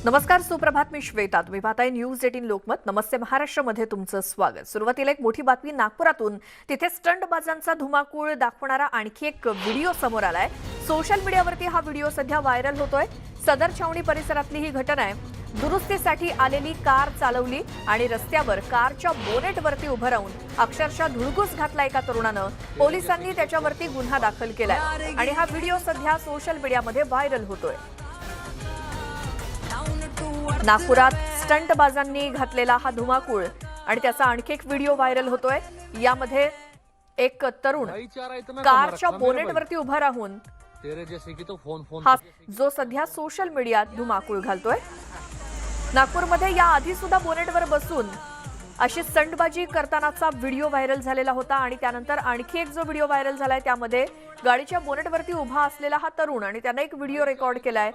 नमस्कार, सुप्रभात. मी श्वेता. तुम्ही पाहताय न्यूज 18 लोकमत. नमस्ते महाराष्ट्रामध्ये तुमचं स्वागत. सुरुवातीला एक मोठी बातमी नागपुरातून. तिथे स्टंटबाजांचा धुमाकूळ दाखवणारा आणखी एक व्हिडिओ समोर आलाय. सोशल मीडियावरती हा व्हिडिओ सध्या व्हायरल होतोय. सदर छावणी परिसरातली ही घटना आहे. दुरुस्तीसाठी आलेली कार चालवली आणि रस्त्यावर कारच्या बोनेटवरती उभं राहून अक्षरशः धुळगूस घातला एका तरुणानं. पोलिसांनी त्याच्यावरती गुन्हा दाखल केलाय आणि हा व्हिडिओ सध्या सोशल मीडियामध्ये व्हायरल होतोय. नागपुरात स्टंटबाजांनी घातलेला हा धुमाकूळ आणि त्याचा आणखी एक व्हिडिओ व्हायरल होतोय. यामध्ये एक तरुण कारच्या बोनेटवरती उभा राहून हा जो सध्या सोशल मीडियात धुमाकूळ घालतोय. नागपूरमध्ये या आधी सुद्धा बोनेटवर बसून अशी स्टंटबाजी करतानाचा व्हिडिओ व्हायरल झालेला होता आणि त्यानंतर आणखी एक जो व्हिडिओ व्हायरल झालाय त्यामध्ये गाडीच्या बोनेटवरती उभा असलेला हा तरुण आणि त्याने एक व्हिडिओ रेकॉर्ड केलाय.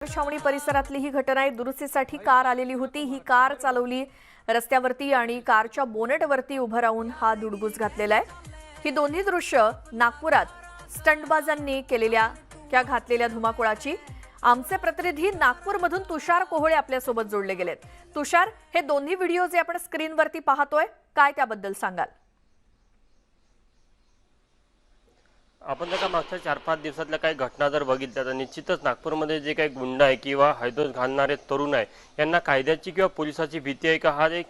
छावणी परिसरातली ही घटना आहे. दुरुस्तीसाठी कार आलेली होती. ही कार चालवली रस्त्यावरती आणि कारच्या बोनेटवरती उभं राहून हा धुडगूस घातलेला आहे. ही दोन्ही दृश्य नागपुरात स्टंटबाजांनी घातलेल्या धुमाकूळाची. आमचे प्रतिनिधी नागपूरमधून तुषार कोहळे आपल्यासोबत जोडले गेलेत. तुषार, हे दोन्ही व्हिडिओ जे आपण स्क्रीनवरती पाहतोय, काय त्याबद्दल सांगाल? आपण जर का मागच्या 4-5 दिवसातल्या काही घटना जर बघितल्या तर निश्चितच नागपूरमध्ये जे काही गुंड आहे किंवा हैदोस घालणारे तरुण आहे यांना कायद्याची किंवा पोलिसाची भीती आहे का, हा एक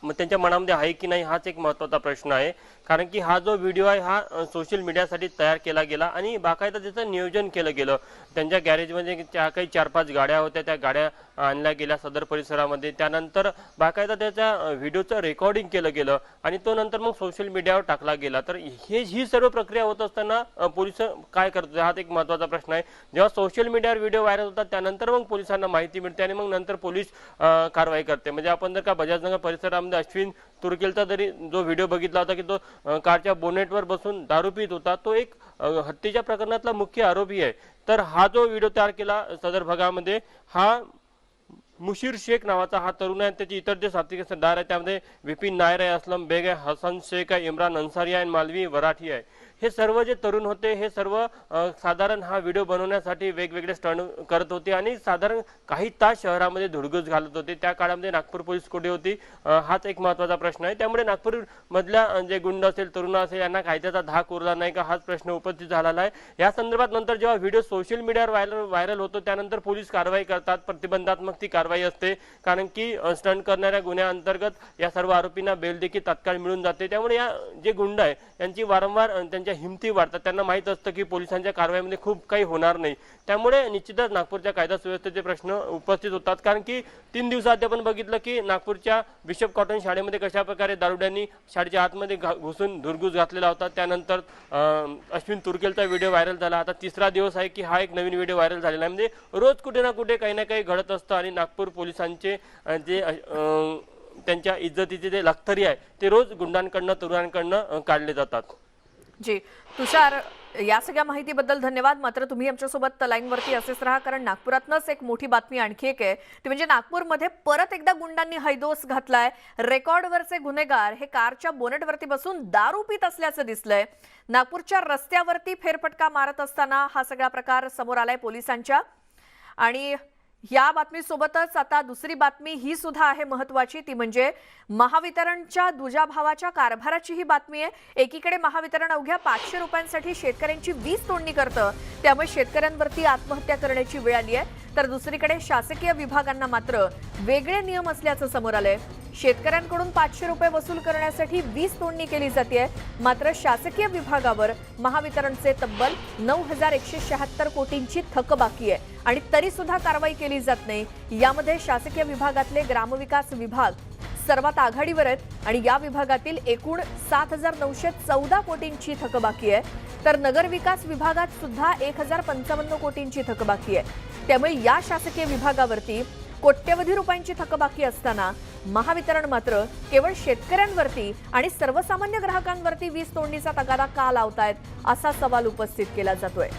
त्यांच्या मनामध्ये आहे की नाही, हाच एक महत्त्वाचा प्रश्न आहे. कारण की हा जो व्हिडिओ आहे हा सोशल मीडियासाठी तयार केला गेला आणि बाकायदा त्याचं नियोजन केलं गेलं. त्यांच्या गॅरेजमध्ये ज्या काही 4-5 गाड्या होत्या त्या गाड्या आणल्या गेल्या सदर परिसरामध्ये. त्यानंतर बाकायदा त्याच्या व्हिडिओचं रेकॉर्डिंग केलं गेलं आणि तो नंतर मग सोशल मीडियावर टाकला गेला. तर ही सर्व प्रक्रिया होत असताना पोलिस काय करतो हा एक महत्त्वाचा प्रश्न आहे. जेव्हा सोशल मीडियावर व्हिडिओ व्हायरल होतात त्यानंतर मग पोलिसांना माहिती मिळते आणि मग नंतर पोलीस कारवाई करते. म्हणजे आपण जर का बजाजनगर परिसरामध्ये अश्विन तुर्केलचा जरी जो व्हिडिओ बघितला होता की तो कारच्या बोनेटवर बसून दारू पीत होता, तो एक हत्येच्या प्रकरणातला मुख्य आरोपी आहे. तर हा जो व्हिडिओ तयार केला सदर भागामध्ये, हा मुशीर शेख नावाचा हा तरुण आहे. त्याची इतर जे साथी सरदार आहे त्यामध्ये विपिन नायर आहे, असलम बेग आहे, हसन शेख आहे, इम्रान अन्सारी आहे आणि मालवी वराठी आहे. हे सर्व जे तरुण होते हे सर्व साधारण हा व्हिडिओ बनवण्यासाठी वेगवेगळे स्टंट करत होते आणि साधारण काही तास शहरामध्ये धुडगूस घालत होते. त्या काळामध्ये नागपूर पोलीस कुठे होती, हाच एक महत्त्वाचा प्रश्न आहे. त्यामुळे नागपूर मधल्या जे गुंड असेल, तरुण असेल, यांना कायद्याचा धाक उरला नाही का, हाच प्रश्न उपस्थित झालेला आहे. या संदर्भात नंतर जेव्हा व्हिडिओ सोशल मीडियावर व्हायरल होतो त्यानंतर पोलीस कारवाई करतात. प्रतिबंधात्मक ती कारवाई असते कारण की स्टंट करणाऱ्या गुन्ह्याअंतर्गत या सर्व आरोपींना बेल देखील तात्काळ मिळून जाते. त्यामुळे या जे गुंड आहे यांची वारंवार त्यांच्या हिमती वाढतात. त्यांना माहित असतं की पोलिसांच्या कारवाईमध्ये खूप काही होणार नाही. त्यामुळे निश्चितच नागपूरच्या कायदा सुव्यवस्थेचे प्रश्न उपस्थित होतात. कारण की 3 दिवसात आपण बघितलं की नागपूरच्या बिशप कॉटन शाळेमध्ये कशा प्रकारे दारुड्यांनी शाळेच्या आतमध्ये घुसून धुडगूस घातलेला होता. त्यानंतर अश्विन तुर्केलचा व्हिडिओ व्हायरल झाला. आता 3रा दिवस आहे की हा एक नवीन व्हिडिओ व्हायरल झालेला आहे. म्हणजे रोज कुठे ना कुठे काही ना काही घडत असतं आणि नागपूर पोलिसांचे जे त्यांच्या इज्जतीचे जे लखतरी आहे ते रोज गुंडांकडनं तरुणांकडनं काढले जातात. जी तुषार, या सगळ्या माहितीबद्दल धन्यवाद. मात्र तुम्ही आमच्यासोबत लाईनवरती असेच राहा, कारण नागपुरातनंच एक मोठी बातमी आणखी एक आहे. ती म्हणजे नागपूरमध्ये परत एकदा गुंडांनी हैदोस घातलाय. रेकॉर्डवरचे गुन्हेगार हे कारच्या बोनेटवरती बसून दारू पीत असल्याचं दिसलंय. नागपूरच्या रस्त्यावरती फेरफटका मारत असताना हा सगळा प्रकार समोर आलाय पोलिसांच्या. आणि या बातमीसोबतच आता दुसरी बातमी ही सुद्धा आहे महत्त्वाची. ती म्हणजे महावितरणच्या दुजाभावाच्या कारभाराची ही बातमी आहे. एकीकडे महावितरण अवघ्या 500 रुपयांसाठी शेतकऱ्यांची वीज तोडणी करतं, त्यामुळे शेतकऱ्यांवरती आत्महत्या करण्याची वेळ आली आहे. तर दुसरीकडे शासकीय विभागांना मात्र वेगळे नियम असल्याचं समोर आलंय. शेतकऱ्यांकडून 500 रुपये वसूल करण्यासाठी वीज तोडणी केली जाते. मात्र शासकीय विभागावर महावितरणचे तब्बल 9,176 कोटींची थकबाकी आहे आणि तरी सुद्धा कारवाई केली जात नाही. यामध्ये शासकीय विभागातले ग्रामविकास विभाग सर्वात आघाडीवर आहेत आणि या विभागातील एकूण 7,914 कोटींची थकबाकी आहे. तर नगरविकास विभागात सुद्धा 1,055 कोटींची थकबाकी आहे. त्यामुळे या शासकीय विभागावरती कोट्यवधी रुपयांची थकबाकी असताना महावितरण मात्र केवळ शेतकऱ्यांवरती आणि सर्वसामान्य ग्राहकांवरती वीज तोडणीचा तगादा का लावतायत, असा सवाल उपस्थित केला जातोय.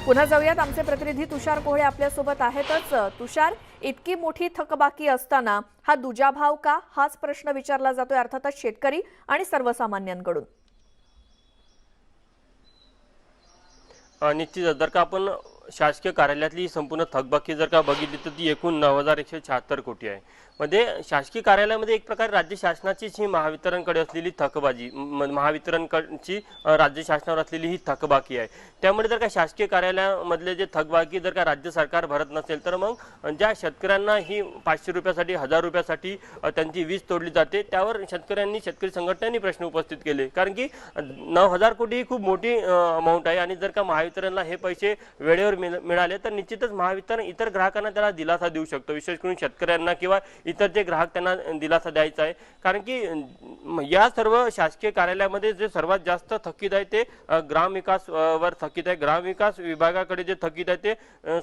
पुन्हा जाऊयात, आमचे प्रतिनिधी तुषार कोहळे आपल्यासोबत आहेतच. तुषार, इतकी मोठी थकबाकी असताना हा दुजाभाव का, हाच प्रश्न विचारला जातोय अर्थातच शेतकरी आणि सर्वसामान्यांकडून. निश्चितच जर का आपण शासकीय कार्यालयातली संपूर्ण थकबाकी जर का बघितली तर ती एकूण 9,176 कोटी आहे. मध्ये शासकीय कार्यालयामध्ये एक प्रकारे राज्य शासनाचीच ही महावितरणकडे असलेली थकबाजी, महावितरणची राज्य शासनावर असलेली ही थकबाकी आहे. त्यामुळे जर का शासकीय कार्यालयामधले जे थकबाकी जर का राज्य सरकार भरत नसेल तर मग ज्या शेतकऱ्यांना ही 500 रुपयासाठी 1000 रुपयासाठी त्यांची वीज तोडली जाते, त्यावर शेतकरी संघटनांनी प्रश्न उपस्थित केले. कारण की 9,000 कोटी ही खूप मोठी अमाऊंट आहे आणि जर का महावितरणला हे पैसे वेळेवर मिळाले तर निश्चितच महावितरण इतर ग्राहकांना त्याला दिलासा देऊ शकतो, विशेष करून शेतकऱ्यांना किंवा इतर जे ग्राहक त्यांना दिलासा द्यायचा आहे. कारण की या सर्व शासकीय कार्यालयामध्ये जे सर्वात जास्त थकीत आहे ते ग्रामविकास वर थकीत आहे. ग्रामविकास विभागाकडे जे थकीत आहे ते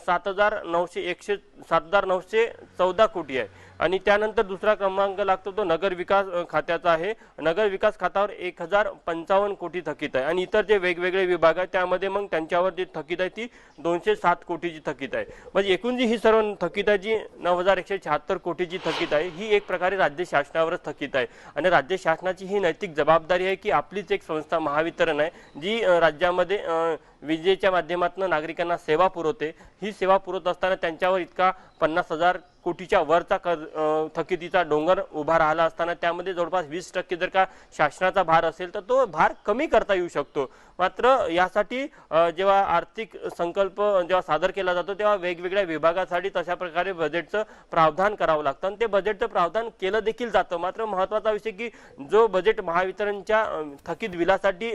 7,914 कोटी आहे. आणि त्यानंतर दुसरा क्रमांक लागतो तो नगर विकास खात्याचा आहे. नगर विकास खात्यावर 1,055 कोटी थकीत आहे. आणि इतर जे वेगवेगळे विभाग आहेत त्यामध्ये मग त्यांच्यावर जी थकीत आहे ती 207 कोटीची थकीत आहे. म्हणजे एकूण जी ही सर्व थकीत आहे, जी 9,176 कोटीची थकीत आहे, ही एक प्रकारे राज्य शासनावरच थकीत आहे. आणि राज्य शासनाची ही नैतिक जबाबदारी आहे की आपलीच एक संस्था महावितरण आहे जी राज्यामध्ये विजेच्या माध्यमातून नागरिकांना सेवा पुरवते. ही सेवा पुरवत असताना त्यांच्यावर इतका 50,000 कोटीच्या वरचा थकितीचा डोंगर उभा राहिला असताना त्यामध्ये जवळपास 20% जर का शासनाचा भार असेल तर तो भार कमी करता येऊ शकतो. मात्र यासाठी जेव्हा आर्थिक संकल्प जेव्हा सादर केला जातो तेव्हा वेगवेगळ्या विभागासाठी तशा प्रकारे बजेटचं प्रावधान करावं लागतं आणि ते बजेटचं प्रावधान केलं देखील जातं. मात्र महत्त्वाचा विषय की जो बजेट महावितरणच्या थकीत बिलासाठी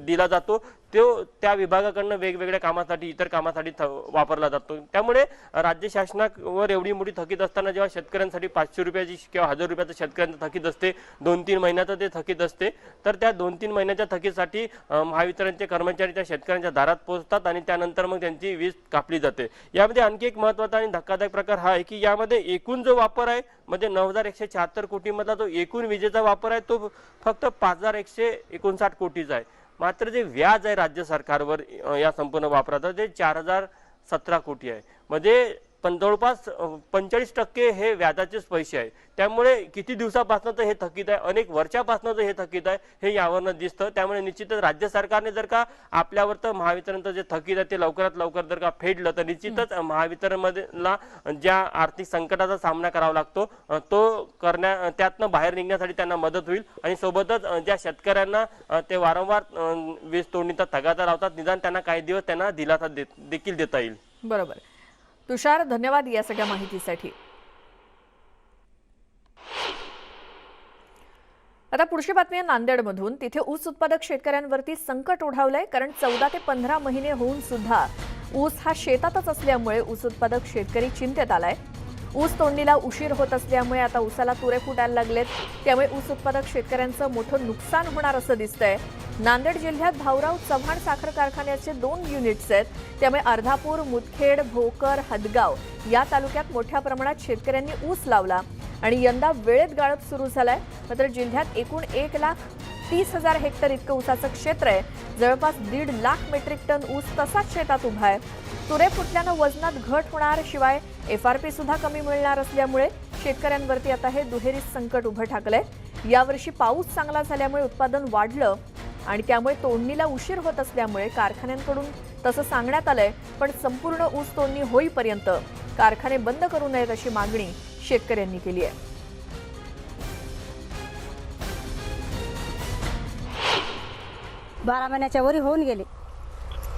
दिला जातो तो त्या विभागाकडनं वेगवेगळ्या कामासाठी इतर कामासाठी वापरला जातो. त्यामुळे राज्य शासनावर एवढी मोठी थकीत असताना जेव्हा शेतकऱ्यांसाठी 500 रुपयाची किंवा 1000 रुपयाचं शेतकऱ्यांचं थकीत असते, 2-3 महिन्याचं ते थकीत असते, तर त्या 2-3 महिन्याच्या थकीसाठी महावितरणचे कर्मचारी त्या शेतकऱ्यांच्या दारात पोहोचतात आणि त्यानंतर मग त्यांची वीज कापली जाते. यामध्ये आणखी एक महत्त्वाचा आणि धक्कादायक प्रकार हा आहे की यामध्ये एकूण जो वापर आहे म्हणजे 9,176 कोटीमधला जो एकूण विजेचा वापर आहे तो फक्त 5,159 कोटीचा आहे. मात्र जे व्याज आहे राज्य सरकारवर या संपूर्ण वापराचं ते 4,017 कोटी आहे. म्हणजे जवळपास 45% हे व्याजाचेच पैसे आहे. त्यामुळे किती दिवसापासून हे थकीत आहे, अनेक वर्षापासून हे थकीत आहे, हे यावरनं दिसतं. त्यामुळे निश्चितच राज्य सरकारने जर का आपल्यावर तर महावितरणचं जे थकीत आहे ते लवकरात लवकर जर का फेडलं तर निश्चितच महावितरणमधला ज्या आर्थिक संकटाचा सामना करावा लागतो तो त्यातनं बाहेर निघण्यासाठी त्यांना मदत होईल. आणि सोबतच ज्या शेतकऱ्यांना ते वारंवार वीज तोडणीचा तगादा लावतात, निदान त्यांना काही दिवस त्यांना दिलासा देखील देता येईल. बरोबर. तुषार, धन्यवाद या सगळ्या माहितीसाठी. आता पुढची बातमी आहे नांदेडमधून. तिथे ऊस उत्पादक शेतकऱ्यांवरती संकट ओढावलंय, कारण 14 ते 15 महिने होऊन सुद्धा ऊस हा शेतातच असल्यामुळे ऊस उत्पादक शेतकरी चिंतेत आलाय. ऊस तोडणीला उशीर होत असल्यामुळे आता ऊसाला तुरे फुटायला लागलेत, त्यामुळे ऊस उत्पादक शेतकऱ्यांचं मोठं नुकसान होणार असं दिसतंय. नांदेड जिल्ह्यात भाऊराव चव्हाण साखर कारखान्याचे 2 युनिट्स आहेत, त्यामुळे अर्धापूर, मुदखेड, भोकर, हदगाव या तालुक्यात मोठ्या प्रमाणात शेतकऱ्यांनी ऊस लावला आणि यंदा वेळेत गाळप सुरू झालाय. मात्र जिल्ह्यात एकूण 1,30,000 हेक्टर इतकं ऊसाचं क्षेत्र आहे. जवळपास 1.5 लाख मेट्रिक टन ऊस तसाच शेतात उभा आहे. तुरे फुटल्यानं वजनात घट होणार, शिवाय FRP सुद्धा कमी मिळणार असल्यामुळे शेतकऱ्यांवरती आता हे दुहेरी संकट उभं ठाकलंय. यावर्षी पाऊस चांगला झाल्यामुळे उत्पादन वाढलं आणि त्यामुळे तोडणीला उशीर होत असल्यामुळे कारखान्यांकडून तसं सांगण्यात आलंय, पण संपूर्ण ऊस तोडणी होईपर्यंत कारखाने बंद करू नयेत अशी मागणी शेतकऱ्यांनी केली आहे. बारा महिन्याच्या वरी होऊन गेले.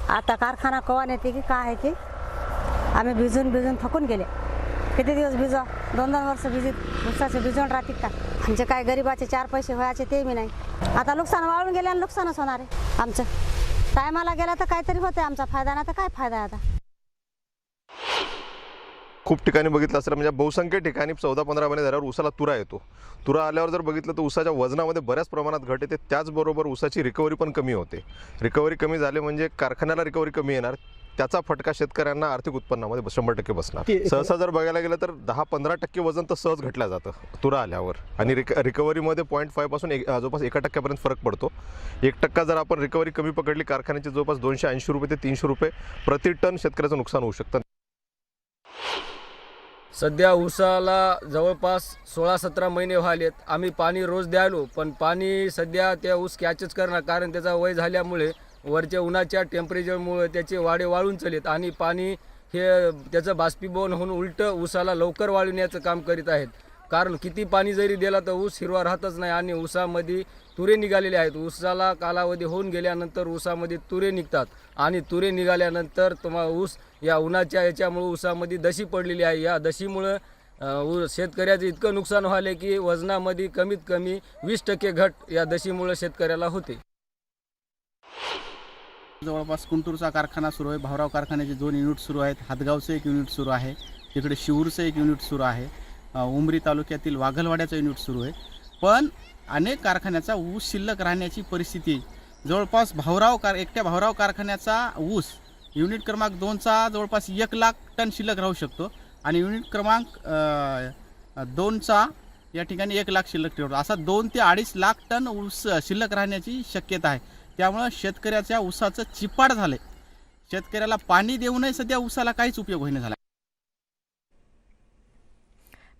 आता कारखाना कवा नेते की काय आहे की आम्ही भिजून थकून गेले. किती दिवस भिजा, 2-2 वर्ष भिजत ऊसाचे भिजवून राहतील का? आमचे काय गरिबाचे 4 पैसे व्हायचे ते मी नाही. आता नुकसान वाळून गेले आणि नुकसानच होणार आहे आमचं. टायमाला गेला तर काहीतरी होते, आमचा फायदा नाही तर काय फायदा आहे आता. खूप ठिकाणी बघितलं असेल, म्हणजे बहुसंख्य ठिकाणी 14-15 महिने झाल्यावर ऊसाला तुरा येतो. तुरा आल्यावर जर बघितलं तर ऊसाच्या वजनामध्ये बऱ्याच प्रमाणात घट येते. त्याचबरोबर ऊसाची रिकव्हरी पण कमी होते. रिकव्हरी कमी झाली म्हणजे कारखान्याला रिकव्हरी कमी येणार, त्याचा फटका शेतकऱ्यांना आर्थिक उत्पन्नामध्ये 100% बसणार. सहसा जर बघायला गेलं तर 10-15% वजन तर सहज घटल्या जातं तुरा आल्यावर, आणि रिकव्हरीमध्ये 0.5 पासून जवळपास 1% फरक पडतो. 1% जर आपण रिकव्हरी कमी पकडली कारखान्याची जवळपास 280 रुपये ते 300 रुपये प्रति टन शेतकऱ्याचं नुकसान होऊ शकतं. सध्या ऊसाला जवळपास 16-17 महिने व्हायलेत. आम्ही पाणी रोज द्यायलो, पण पाणी सध्या त्या ऊस कॅचच करणार, कारण त्याचा वय झाल्यामुळे वरच्या उन्हाच्या टेम्परेचरमुळे त्याचे वाडे वाळून चलेत आणि पाणी हे त्याचं बाष्पीभवन होऊन उलटं ऊसाला लवकर वाळविण्याचं काम करीत आहेत. कारण किती पाणी जरी दिला तर ऊस हिरवा राहतच नाही आणि ऊसामध्ये तुरे निघालेले आहेत. ऊसाला कालावधी होऊन गेल्यानंतर ऊसामध्ये तुरे निघतात आणि तुरे निघाल्यानंतर तुम्हाला ऊस या उन्हाच्या याच्यामुळे ऊसामध्ये दशी पडलेली आहे. या दशीमुळं शेतकऱ्याचं इतकं नुकसान व्हायलं की वजनामध्ये कमीत कमी 20% घट या दशीमुळे शेतकऱ्याला होते. जवळपास कुंटूरचा कारखाना सुरू आहे, भावराव कारखान्याचे 2 युनिट सुरू आहेत, हातगावचं 1 युनिट सुरू आहे, तिकडे शिवूरचं 1 युनिट सुरू आहे, उमरी तालुक्यातील वाघलवाड्याचं युनिट सुरू आहे. पण अनेक कारखान्याचा ऊस शिल्लक राहण्याची परिस्थिती. जवळपास एकट्या भावराव कारखान्याचा ऊस युनिट क्रमांक 2चा जवळपास 1 लाख टन शिल्लक राहू शकतो आणि युनिट क्रमांक 2चा या ठिकाणी 1 लाख शिल्लक ठेवतो. असा 2 ते 2.5 लाख टन ऊस शिल्लक राहण्याची शक्यता आहे. त्यामुळं शेतकऱ्याच्या ऊसाचं चिपाड झालं आहे. शेतकऱ्याला पाणी देऊनही सध्या ऊसाला काहीच उपयोग होईना झाला.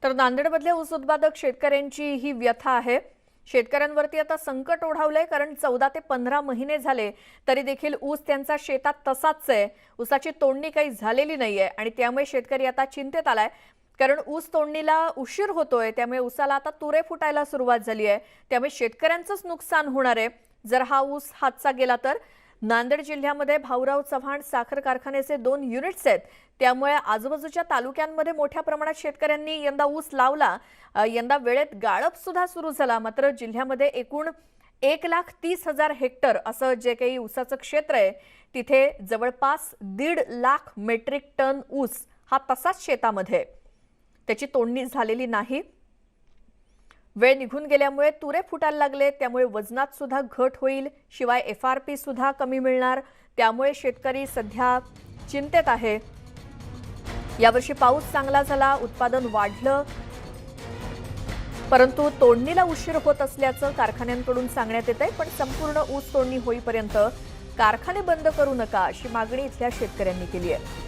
तर नांदेडमधल्या ऊस उत्पादक शेतकऱ्यांची ही व्यथा आहे. शेतकऱ्यांवरती आता संकट ओढावलंय, कारण 14 ते 15 महिने झाले तरी देखील ऊस त्यांचा शेतात तसाच आहे. ऊसाची तोडणी काही झालेली नाहीये आणि त्यामुळे शेतकरी आता चिंतेत आलाय, कारण ऊस तोडणीला उशीर होतोय. त्यामुळे ऊसाला आता तुरे फुटायला सुरुवात झाली आहे. त्यामुळे शेतकऱ्यांचंच नुकसान होणार आहे जर हा ऊस हातचा गेला तर. नांदेड जिल्ह्यामध्ये भाऊराव चव्हाण साखर कारखान्याचे 2 युनिट्स आहेत. त्यामुळे आजूबाजूच्या तालुक्यांमध्ये मोठ्या प्रमाणात शेतकऱ्यांनी यंदा ऊस लावला. यंदा वेळेत गाळप सुद्धा सुरू झाला. मात्र जिल्ह्यामध्ये एकूण 1,30,000 हेक्टर असं जे काही ऊसाचं क्षेत्र आहे तिथे जवळपास 1.5 लाख मेट्रिक टन ऊस हा तसाच शेतामध्ये, त्याची तोडणी झालेली नाही. वेळ निघून गेल्यामुळे तुरे फुटायला लागले, त्यामुळे वजनात सुद्धा घट होईल. शिवाय FRP सुद्धा कमी मिळणार. त्यामुळे शेतकरी सध्या चिंतेत आहे. यावर्षी पाऊस चांगला झाला, उत्पादन वाढलं, परंतु तोडणीला उशीर होत असल्याचं कारखान्यांकडून सांगण्यात येत आहे. पण संपूर्ण ऊस तोडणी होईपर्यंत कारखाने बंद करू नका अशी मागणी इथल्या शेतकऱ्यांनी केली आहे.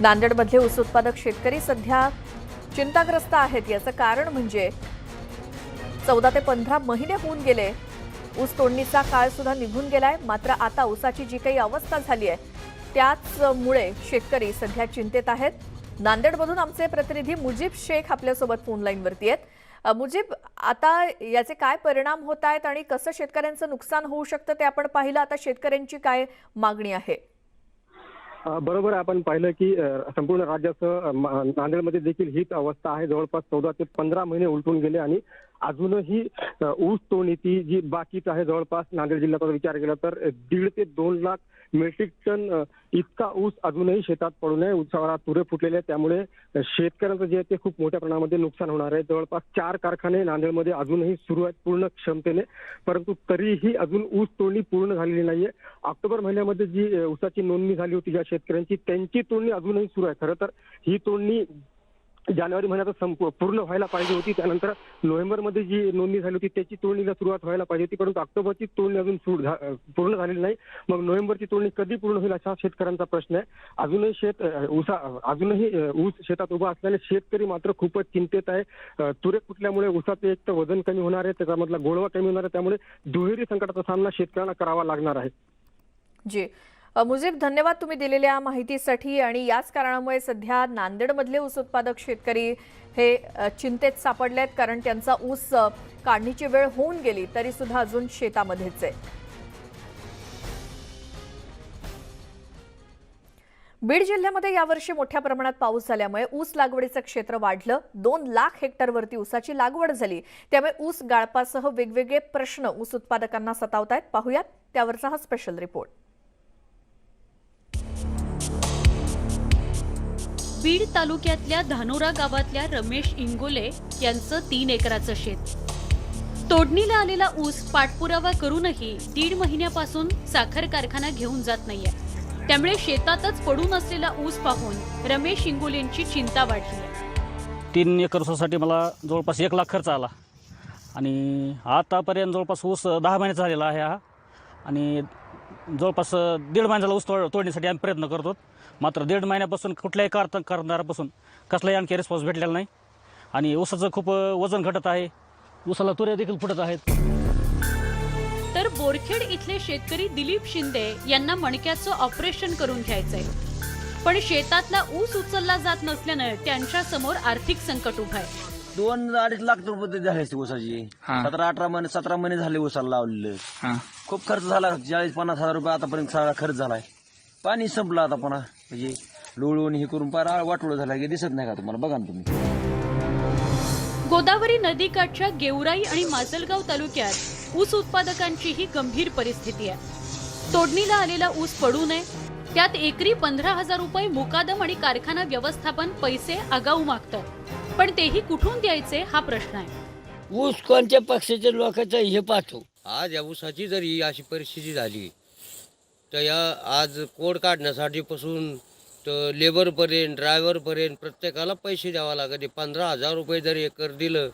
नांदेडमधले ऊस उत्पादक शेतकरी सध्या चिंताग्रस्त आहेत. याचं कारण म्हणजे 14 ते 15 महिने होऊन गेले, ऊस तोडणीचा काळ सुद्धा निघून गेलाय. मात्र आता ऊसाची जी काही अवस्था झाली आहे त्याचमुळे शेतकरी सध्या चिंतेत आहेत. नांदेडमधून आमचे प्रतिनिधी मुजीब शेख आपल्यासोबत फोन लाईनवरती आहेत. मुजीब, आता याचे काय परिणाम होत आहेत आणि कसं शेतकऱ्यांचं नुकसान होऊ शकतं ते आपण पाहिलं. आता शेतकऱ्यांची काय मागणी आहे? बरोबर, आपण पाहिलं की संपूर्ण राज्याचं नांदेडमध्ये देखील हीच अवस्था आहे. जवळपास 14 ते 15 महिने उलटून गेले आणि अजूनही ऊस तोडणी जी बाकीच आहे. जवळपास नांदेड जिल्ह्याचा विचार केला तर 1.5 ते 2 लाख मेट्रिक टन इतका ऊस अजूनही शेतात पडू नये. ऊसावर तुरे फुटलेले आहेत, त्यामुळे शेतकऱ्यांचं जे आहे ते खूप मोठ्या प्रमाणामध्ये नुकसान होणार आहे. जवळपास 4 कारखाने नांदेडमध्ये अजूनही सुरू आहेत पूर्ण क्षमतेने, परंतु तरीही अजून ऊस तोडणी पूर्ण झालेली नाहीये. ऑक्टोबर महिन्यामध्ये जी ऊसाची नोंदणी झाली होती ज्या शेतकऱ्यांची, त्यांची तोडणी अजूनही सुरू आहे. खरं तर ही तोडणी जानेवारी महिन्यात पूर्ण व्हायला पाहिजे होती. त्यानंतर नोव्हेंबरमध्ये जी नोंदणी झाली होती त्याची तोडणीला सुरुवात व्हायला पाहिजे होती, परंतु ऑक्टोबरची तोडणी अजून पूर्ण झालेली नाही. मग नोव्हेंबरची तोडणी कधी पूर्ण होईल असा शेतकऱ्यांचा प्रश्न आहे. अजूनही ऊस शेतात उभा असल्याने शेतकरी मात्र खूपच चिंतेत आहे. तुरे फुटल्यामुळे ऊसाचे एक तर वजन कमी होणार आहे, त्याच्यामधला गोळवा कमी होणार आहे, त्यामुळे दुहेरी संकटाचा सामना शेतकऱ्यांना करावा लागणार आहे. जी मुजीब, धन्यवाद तुम्ही दिलेल्या माहितीसाठी. आणि याच कारणामुळे सध्या नांदेडमधले ऊस उत्पादक शेतकरी हे चिंतेत सापडलेत, कारण त्यांचा ऊस काढणीची वेळ होऊन गेली तरी सुद्धा अजून शेतामध्येच आहे. बीड जिल्ह्यामध्ये यावर्षी मोठ्या प्रमाणात पाऊस झाल्यामुळे ऊस लागवडीचं क्षेत्र वाढलं. 2 लाख हेक्टरवरती ऊसाची लागवड झाली. त्यामुळे ऊस गाळपासह वेगवेगळे प्रश्न ऊस उत्पादकांना सतावतायत. पाहूयात त्यावरचा हा स्पेशल रिपोर्ट. बीड तालुक्यातल्या धानोरा गावातल्या रमेश इंगोले यांचं 3 एकराचं शेत. तोडणीला आलेला ऊस पाठपुरावा करूनही 1.5 महिन्यापासून साखर कारखाना घेऊन जात नाहीये. त्यामुळे शेतातच पडून असलेला ऊस पाहून रमेश इंगोलेंची चिंता वाढली आहे. 3 एकर ऊसासाठी मला जवळपास 1 लाख खर्च आला आणि आतापर्यंत जवळपास ऊस 10 महिन्याचा झालेला आहे हा. आणि जवळपास 1.5 महिन्याला ऊस तोडण्यासाठी आम्ही प्रयत्न करतो. मात्र 1.5 महिन्यापासून कुठल्याही करणारापासून कसलाही आणखी रिस्पॉन्स भेटलेला नाही. आणि ऊसाचं खूप वजन घटत आहे. ऊसाला तुऱ्या देखील फुटत आहेत. तर बोरखेड इथले शेतकरी दिलीप शिंदे यांना मणक्याचं ऑपरेशन करून घ्यायचंय. पण शेतातला ऊस उचलला जात नसल्यानं त्यांच्या समोर आर्थिक संकट उभं आहे. 2-2.5 लाख रुपये झाले असते ऊसाची. 17 महिने झाले ऊसाला लावलेलं. खूप खर्च झाला. 40-50 हजार रुपये आतापर्यंत सगळा खर्च झालाय. पाणी संपलं आता पुन्हा म्हणजे लोळून हे करून पार वाटोळं झालं की दिसत नाही का तुम्हाला? बघा ना तुम्ही. गोदावरी नदीकाठच्या गेवराई आणि माजलगाव तालुक्यात ऊस उत्पादकांची ही गंभीर परिस्थिती आहे. तोडणीला आलेला ऊस पडू नये, त्यात एकरी 15,000 रुपये मुकादम आणि कारखाना व्यवस्थापन पैसे आगाऊ मागतं. पण तेही कुठून द्यायचे हा प्रश्न आहे. ऊस कोणत्या पक्षाच्या लोकांचा हे पाहतो. आज या ऊसाची जरी अशी परिस्थिती झाली तर या आज कोड काढण्यासाठी पासून तर लेबरपर्यंत ड्रायव्हरपर्यंत प्रत्येकाला पैसे द्यावा लागते. 15,000 रुपये जर एकर दिलं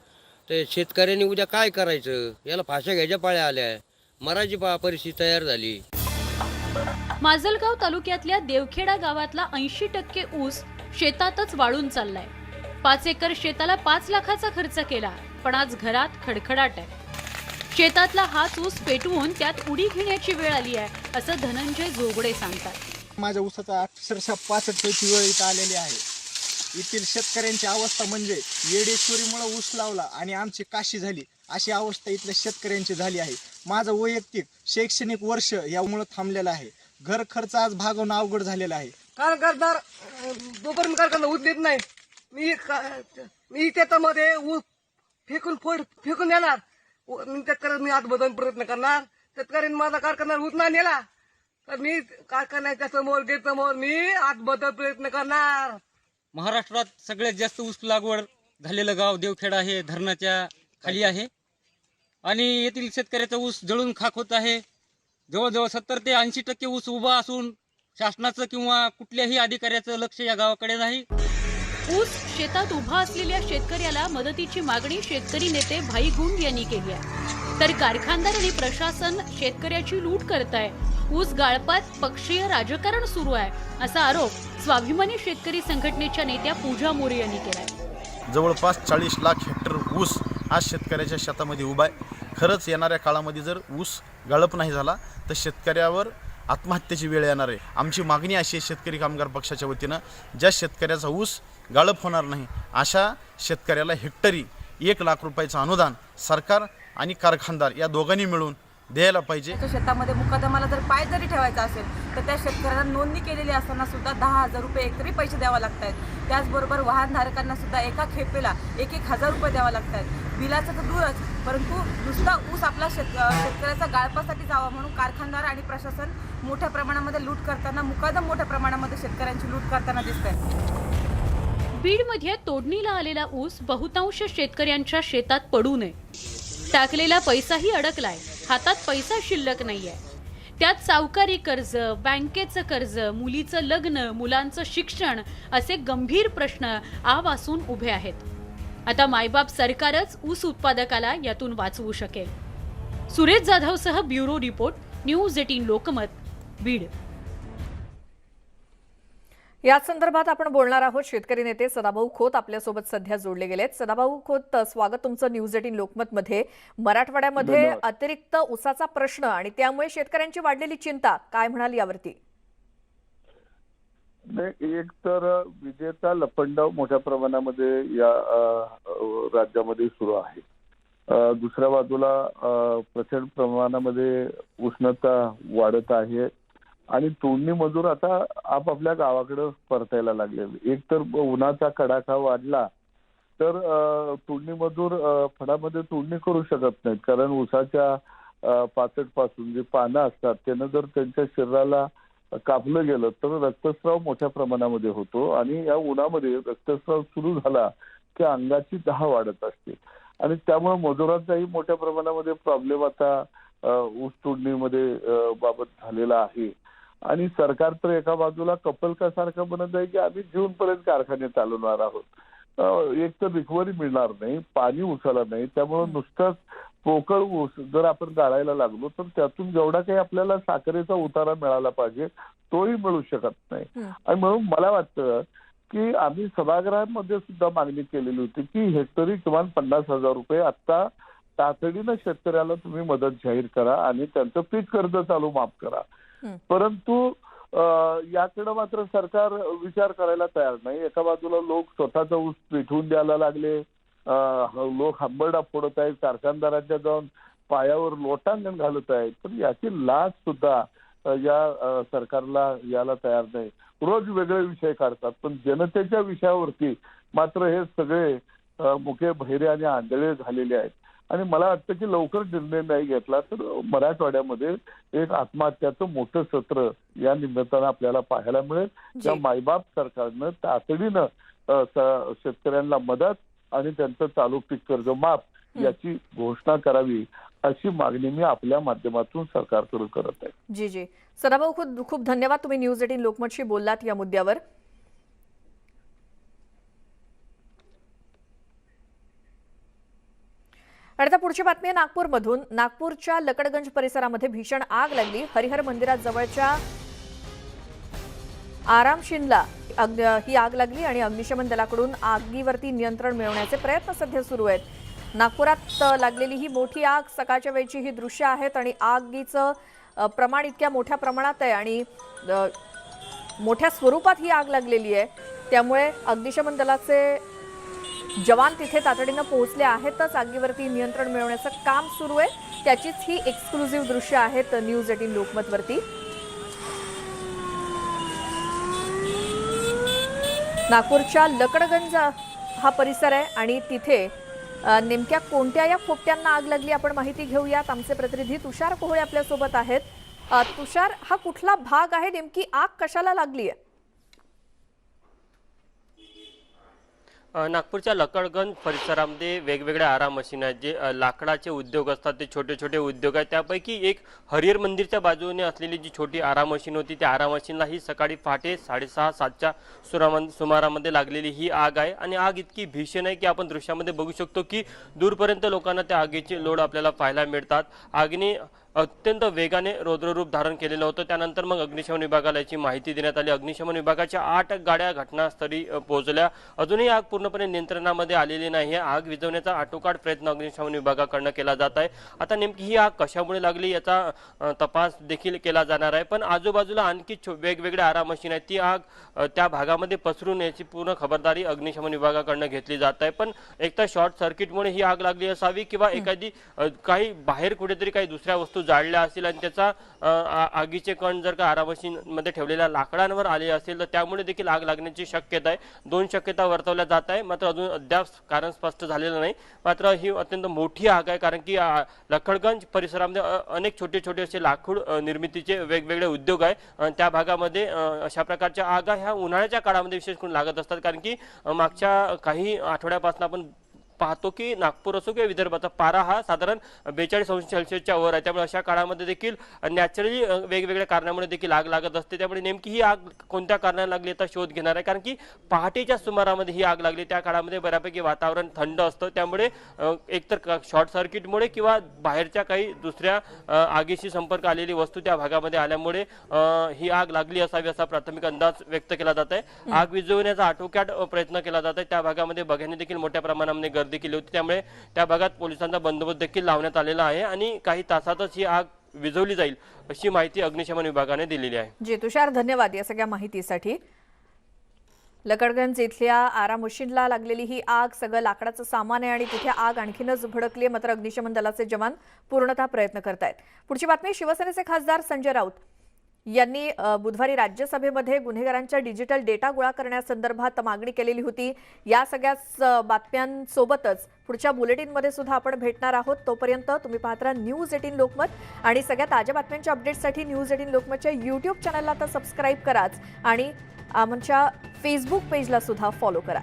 तर शेतकऱ्यांनी उद्या काय करायचं? याला फाशा घ्यायच्या पाळ्या आल्या. मराठी परिस्थिती तयार झाली. माजलगाव तालुक्यातल्या देवखेडा गावातला 80% ऊस शेतातच वाळून चाललाय. 5 एकर शेताला 5 लाखाचा खर्च केला, पण आज घरात खडखडाट आहे. शेतातला हाच ऊस पेटवून त्यात उडी घेण्याची वेळ आली आहे, असं धनंजय जोगडे सांगतात. माझ्या ऊसाचा अक्षरशः 65 वेळ इथं आलेली आहे. येथील शेतकऱ्यांची अवस्था म्हणजे येडेश्वरीमुळे ऊस लावला आणि आमची काशी झाली अशी अवस्था इथल्या शेतकऱ्यांची झाली आहे. माझं वैयक्तिक शैक्षणिक वर्ष यामुळे थांबलेलं आहे. घर खर्च आज भागवणं अवघड झालेला आहे. कारखानदार जोपर्यंत कारखाना ऊस देत नाही मी त्याच्यामध्ये ऊस फेकून देणार. शेतकऱ्यांना मी आत्मदहन प्रयत्न करणार. शेतकऱ्यांनी माझा कारखाना ऊस नाही नेला तर मी कारखान्याच्या समोर गेट समोर मी आत्मदहन प्रयत्न करणार. महाराष्ट्रात सगळ्यात जास्त ऊस लागवड झालेलं गाव देवखेडा हे धरणाच्या खाली आहे आणि येथील शेतकऱ्याचा ऊस जळून खाक होत आहे. जवळजवळ 70 ते 80% ऊस उभा असून शासनाचं किंवा कुठल्याही अधिकाऱ्याचं लक्ष या गावाकडे नाही. ऊस शेतात उभा असलेल्या शेतकऱ्याला मदतीची मागणी शेतकरी नेते भाई गुंड यांनी केली आहे. तर कारखानदार आणि प्रशासन शेतकऱ्याची लूट करत आहे. ऊस गाळपात पक्षीय राजकारण सुरू आहे असा आरोप स्वाभिमानी शेतकरी संघटनेच्या नेत्या पूजा मोरे यांनी केलाय. जवळपास 40 लाख हेक्टर ऊस आज शेतकऱ्याच्या शेतामध्ये उभा आहे. खरंच येणाऱ्या काळामध्ये जर ऊस गाळप नाही झाला तर शेतकऱ्यावर आत्महत्येची वेळ येणार आहे. आमची मागणी अशी आहे शेतकरी कामगार पक्षाच्या वतीनं, ज्या शेतकऱ्याचा ऊस गाळप होणार नाही अशा शेतकऱ्याला हेक्टरी 1 लाख रुपयाचं अनुदान सरकार आणि कारखानदार या दोघांनी मिळून द्यायला पाहिजे. शेतामध्ये मुकादमाला जर पाय जरी ठेवायचा असेल तर त्या शेतकऱ्यांना नोंदणी केलेली असताना सुद्धा 10,000 रुपये एकरी पैसे द्यावा लागत आहेत. त्याचबरोबर वाहनधारकांना सुद्धा एका खेपेला 1,000 रुपये द्यावा लागत आहेत. बिलाचं तर दूरच, परंतु नुसता ऊस आपला शेतकऱ्याचा गाळपासाठी जावा म्हणून कारखानदार आणि प्रशासन मोठ्या प्रमाणामध्ये लूट करताना, मुकादम मोठ्या प्रमाणामध्ये शेतकऱ्यांची लूट करताना दिसत आहे. बीडमध्ये तोडणीला आलेला ऊस बहुतांश शेतकऱ्यांच्या शेतात पडू नये. टाकलेला पैसाही अडकलाय, हातात पैसा शिल्लक नाहीये. त्यात सावकारी कर्ज, बँकेचं कर्ज, मुलीचं लग्न, मुलांचं शिक्षण असे गंभीर प्रश्न आवासून उभे आहेत. आता मायबाप सरकारच ऊस उत्पादकाला यातून वाचवू शकेल. सुरेश जाधवसह bureau report, news 18 Lokmat, Beed. याच संदर्भात आपण बोलणार आहोत. शेतकरी नेते सदाभाऊ खोत आपल्यासोबत सध्या जोडले गेलेत. सदाभाऊ खोत, स्वागत तुमचं न्यूज 18 लोकमत मध्ये. मराठवाड्यामध्ये अतिरिक्त ऊसाचा प्रश्न आणि त्यामुळे शेतकऱ्यांची वाढलेली चिंता, काय म्हणाल यावरती? एक तर विजेचा लपंडाव मोठ्या प्रमाणामध्ये या राज्यामध्ये सुरू आहे. दुसऱ्या बाजूला प्रचंड प्रमाणामध्ये उष्णता वाढत आहे आणि तोडणी मजूर आता आपापल्या गावाकडे परतायला लागले. एक तर उन्हाचा कडाका वाढला तर तोडणी मजूर फडामध्ये तोडणी करू शकत नाहीत, कारण उसाच्या पाचट पासून जे पानं असतात त्यानं जर त्यांच्या शरीराला कापलं गेलं तर रक्तस्राव मोठ्या प्रमाणामध्ये होतो आणि या उन्हामध्ये रक्तस्राव सुरू झाला की अंगाची दाह वाढत असते आणि त्यामुळे मजुरांचाही मोठ्या प्रमाणामध्ये प्रॉब्लेम आता ऊस तोडणीमध्ये बाबत झालेला आहे. आणि सरकार तर एका बाजूला कपलका सारखं बनत आहे की आम्ही जून पर्यंत कारखाने चालवणार आहोत. एक तर रिकव्हरी मिळणार नाही, पाणी ऊसाला नाही, त्यामुळे नुसताच पोकळ ऊस जर आपण गाळायला लागलो तर त्यातून जेवढा काही आपल्याला साखरेचा उतारा मिळाला पाहिजे तोही मिळू शकत नाही. आणि म्हणून मला वाटतं की आम्ही सभागृहामध्ये सुद्धा मागणी केलेली होती की हेक्टरी किमान 50,000 रुपये आता तातडीनं शेतकऱ्याला तुम्ही मदत जाहीर करा आणि त्यांचं पीक कर्ज चालू माफ करा. परंतु याकडे मात्र सरकार विचार करायला तयार नाही. एका बाजूला लोक स्वतःचा ऊस पेटवून द्यायला लागले, लोक हंबरडा फोडत आहेत, कारखानदारांच्या जाऊन पायावर लोटांगण घालत आहेत. पण याची लाच सुद्धा या सरकारला याला तयार नाही. रोज वेगळे विषय काढतात, पण जनतेच्या विषयावरती मात्र हे सगळे मुके बहिरे आणि आंधळे झालेले आहेत. आणि मला वाटतं की लवकर निर्णय नाही घेतला तर मराठवाड्यामध्ये एक आत्महत्याचं मोठं सत्र या निमित्तानं आपल्याला पाहायला मिळेल. त्या मायबाप सरकारनं तातडीनं शेतकऱ्यांना मदत आणि त्यांचं चालू पीक कर्ज माफ याची घोषणा करावी अशी मागणी मी आपल्या माध्यमातून सरकारकडे करत आहे. जी सदाभाऊ, खूप खूप धन्यवाद. तुम्ही न्यूज 18 लोकमतशी बोललात या मुद्द्यावर. आता पुढची बातमी आहे नागपूरमधून. नागपूरच्या लकडगंज परिसरामध्ये भीषण आग लागली. हरिहर मंदिराजवळच्या आरामशीनला ही आग लागली आणि अग्निशमन दलाकडून आगीवरती नियंत्रण मिळवण्याचे प्रयत्न सध्या सुरू आहेत. नागपुरात लागलेली ही मोठी आग, सकाळच्या वेळची ही दृश्य आहेत आणि आगीचं प्रमाण इतक्या मोठ्या प्रमाणात आहे आणि मोठ्या स्वरूपात ही आग लागलेली आहे. त्यामुळे अग्निशमन दलाचे जवान तिथे तातडीनं पोहोचले आहेतच. आगीवरती नियंत्रण मिळवण्याचं काम सुरू आहे. त्याचीच ही एक्सक्लुझिव्ह दृश्य आहेत न्यूज 18 लोकमतवरती. नागपूरच्या लकडगंज हा परिसर आहे आणि तिथे नेमक्या कोणत्या या खोपट्यांना आग लागली आपण माहिती घेऊयात. आमचे प्रतिनिधी तुषार कोहळे आपल्यासोबत आहेत. तुषार, हा कुठला भाग आहे, नेमकी आग कशाला लागली आहे? नागपूरच्या लकडगंज परिसरामध्ये वेगवेगळ्या आरा मशीन आहेत. जे लाकडाचे उद्योग असतात, ते छोटे छोटे उद्योग आहेत. त्यापैकी एक हरिहर मंदिरच्या बाजूने असलेली जी छोटी आरा मशीन होती, त्या आरा मशीनला ही सकाळी पहाटे 6:30-7च्या सुमारामध्ये लागलेली ही आग आहे. आणि आग इतकी भीषण आहे की आपण दृश्यामध्ये बघू शकतो की दूरपर्यंत लोकांना त्या आगीचे लोड आपल्याला पाहायला मिळतात. आगीने अत्यंत वेगाने रौद्ररूप धारण केलेलं होतं. त्यानंतर मग अग्निशमन विभागाला याची माहिती देण्यात आली. अग्निशमन विभागाच्या 8 गाड्या घटनास्थळी पोहोचल्या. अजूनही आग पूर्णपणे नियंत्रणामध्ये आलेली नाही आहे. आग विझवण्याचा आटोकाट प्रयत्न अग्निशमन विभागाकडून केला जात आहे. आता नेमकी ही आग कशामुळे लागली याचा तपास देखील केला जाणार आहे. पण आजूबाजूला आणखी वेगवेगळ्या आरा मशीन आहेत. ती आग त्या भागामध्ये पसरून याची पूर्ण खबरदारी अग्निशमन विभागाकडून घेतली जात आहे. पण एकतर शॉर्ट सर्किटमुळे ही आग लागली असावी किंवा एखादी काही बाहेर कुठेतरी काही दुसऱ्या वस्तू जाळल्या असतील आणि त्याचा आगीचे कण जर का आरा मशीन मध्ये ठेवलेल्या लाकडांवर आले असेल तर त्यामुळे देखील आग लागण्याची शक्यता आहे. 2 शक्यता वर्तवल्या जात आहे. मात्र अजून अद्याप कारण स्पष्ट झालेलं नाही. मात्र ही अत्यंत मोठी आग आहे, कारण की लखडगंज परिसरामध्ये अनेक छोटे छोटे असे लाकूड निर्मितीचे वेगवेगळे उद्योग आहे. त्या भागामध्ये अशा प्रकारच्या आगा ह्या उन्हाळ्याच्या काळामध्ये विशेष करून लागत असतात. कारण की मागच्या काही आठवड्यापासून आपण पाहतो की नागपूर असो किंवा विदर्भाचा पारा हा साधारण 42 अंश सेल्सिअसच्या वर आहे. त्यामुळे अशा काळामध्ये देखील नॅचरली वेगवेगळ्या कारणामुळे देखील आग लागत असते. त्यामुळे नेमकी ही आग कोणत्या कारणाने लागली याचा शोध घेणार आहे. कारण की पहाटेच्या सुमारामध्ये ही आग लागली. त्या काळामध्ये बऱ्यापैकी वातावरण थंड असतं. त्यामुळे एकतर शॉर्ट सर्किटमुळे किंवा बाहेरच्या काही दुसऱ्या आगीशी संपर्क आलेली वस्तू त्या भागामध्ये आल्यामुळे ही आग लागली असावी असा प्राथमिक अंदाज व्यक्त केला जात आहे. आग विझवण्याचा आटोक्यात प्रयत्न केला जात आहे. त्या भागामध्ये बघ्याने देखील मोठ्या प्रमाणामध्ये गर्दी केली होती. त्यामुळे त्या भागात पोलिसांचा बंदोबस्त देखील लावण्यात आलेला आहे आणि काही तासातच ही आग विझवली जाईल अशी माहिती अग्निशमन विभागाने दिलेली आहे. जी तुषार, धन्यवाद या सगळ्या माहितीसाठी. लकडगंज इथल्या आरा मशीनला लागलेली ही आग सगळं लाकडाचं सामान आहे आणि तिथे आग आणखीनच भडकली आहे. मात्र अग्निशमन दलाचे जवान पूर्णतः प्रयत्न करतायत. पुढची बातमी, शिवसेनेचे खासदार संजय राऊत यांनी बुधवारी राज्यसभेमध्ये गुन्हेगारांच्या डिजिटल डेटा गोळा करण्यासंदर्भात मागणी केलेली होती. या सगळ्याच बातम्यांसोबतच पुढच्या बुलेटिनमध्ये सुद्धा आपण भेटणार आहोत. तोपर्यंत तुम्ही पाहत राहा न्यूज 18 लोकमत आणि सगळ्या ताज्या बातम्यांच्या अपडेट्ससाठी न्यूज 18 लोकमतच्या यूट्यूब चॅनलला तर सबस्क्राईब कराच आणि आमच्या फेसबुक पेजला सुद्धा फॉलो करा.